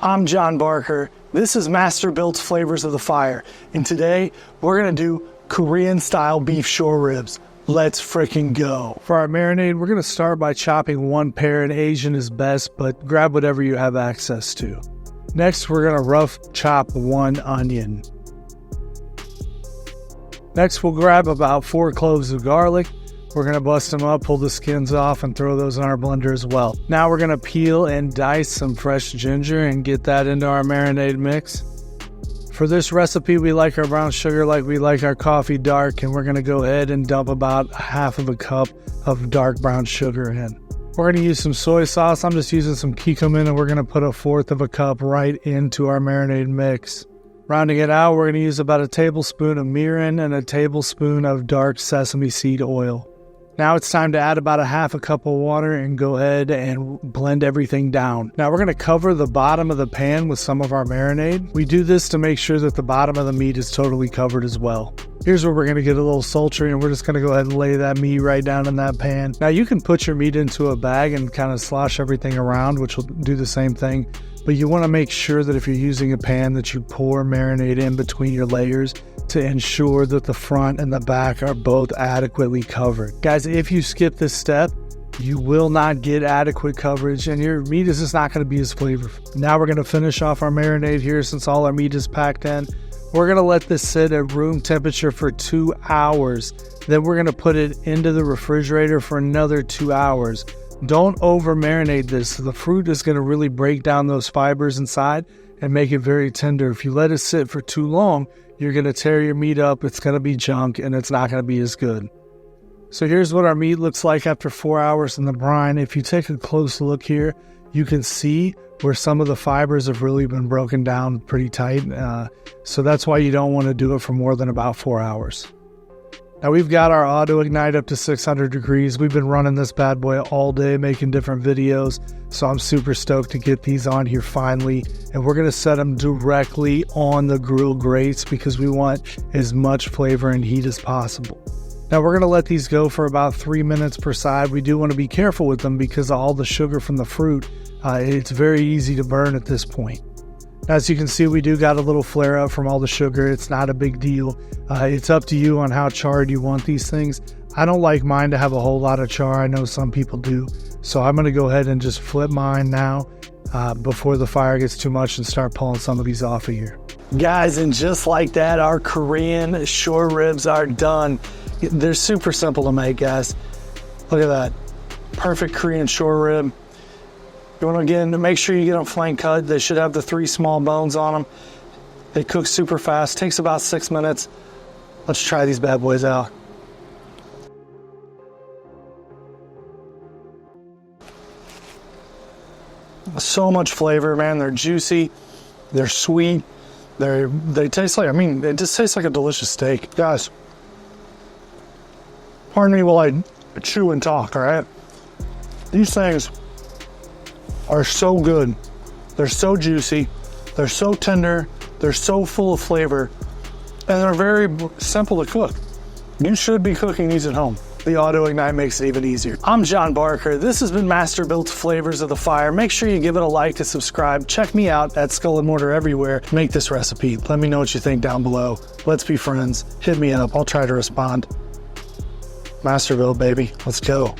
I'm John Barker. This is Masterbuilt Flavors of the Fire. And today we're gonna do Korean style beef short ribs. Let's freaking go. For our marinade, we're gonna start by chopping one pear, and Asian is best, but grab whatever you have access to. Next, we're gonna rough chop one onion. Next, we'll grab about 4 cloves of garlic. We're gonna bust them up, pull the skins off, and throw those in our blender as well. Now we're gonna peel and dice some fresh ginger and get that into our marinade mix. For this recipe, we like our brown sugar like we like our coffee dark, and we're gonna go ahead and dump about half of a cup of dark brown sugar in. We're gonna use some soy sauce. I'm just using some kikkoman, and we're gonna put 1/4 of a cup right into our marinade mix. Rounding it out, we're gonna use about a tablespoon of mirin and a tablespoon of dark sesame seed oil. Now it's time to add about a half a cup of water and go ahead and blend everything down. Now we're going to cover the bottom of the pan with some of our marinade. We do this to make sure that the bottom of the meat is totally covered as well. Here's where we're going to get a little sultry, and we're just going to go ahead and lay that meat right down in that pan. Now you can put your meat into a bag and kind of slosh everything around, which will do the same thing. But you want to make sure that if you're using a pan that you pour marinade in between your layers to ensure that the front and the back are both adequately covered. Guys, if you skip this step, you will not get adequate coverage and your meat is just not going to be as flavorful. Now we're going to finish off our marinade here since all our meat is packed in. We're going to let this sit at room temperature for 2 hours. Then we're going to put it into the refrigerator for another 2 hours. Don't over marinate this. The fruit is going to really break down those fibers inside and make it very tender. If you let it sit for too long, you're going to tear your meat up. It's going to be junk and it's not going to be as good. So here's what our meat looks like after 4 hours in the brine. If you take a close look here, you can see where some of the fibers have really been broken down pretty tight. So that's why you don't want to do it for more than about 4 hours. Now we've got our AutoIgnite up to 600 degrees. We've been running this bad boy all day making different videos. So I'm super stoked to get these on here finally. And we're gonna set them directly on the grill grates because we want as much flavor and heat as possible. Now we're gonna let these go for about 3 minutes per side. We do wanna be careful with them because of all the sugar from the fruit. It's very easy to burn at this point. As you can see, we do got a little flare up from all the sugar. It's not a big deal. It's up to you on how charred you want these things. I don't like mine to have a whole lot of char. I know some people do. So I'm going to go ahead and just flip mine now before the fire gets too much and start pulling some of these off of here. Guys, and just like that, our Korean short ribs are done. They're super simple to make, guys. Look at that. Perfect Korean short rib. You want to, again, make sure you get them flank cut. They should have the 3 small bones on them. They cook super fast. Takes about 6 minutes. Let's try these bad boys out. So much flavor, man. They're juicy. They're sweet. They taste like, it just tastes like a delicious steak. Guys, pardon me while I chew and talk, all right? These things are so good. They're so juicy. They're so tender. They're so full of flavor. And they're very simple to cook. You should be cooking these at home. The AutoIgnite makes it even easier. I'm John Barker. This has been Masterbuilt Flavors of the Fire. Make sure you give it a like and subscribe. Check me out at Skull and Mortar everywhere. Make this recipe. Let me know what you think down below. Let's be friends. Hit me up. I'll try to respond. Masterbuilt, baby. Let's go.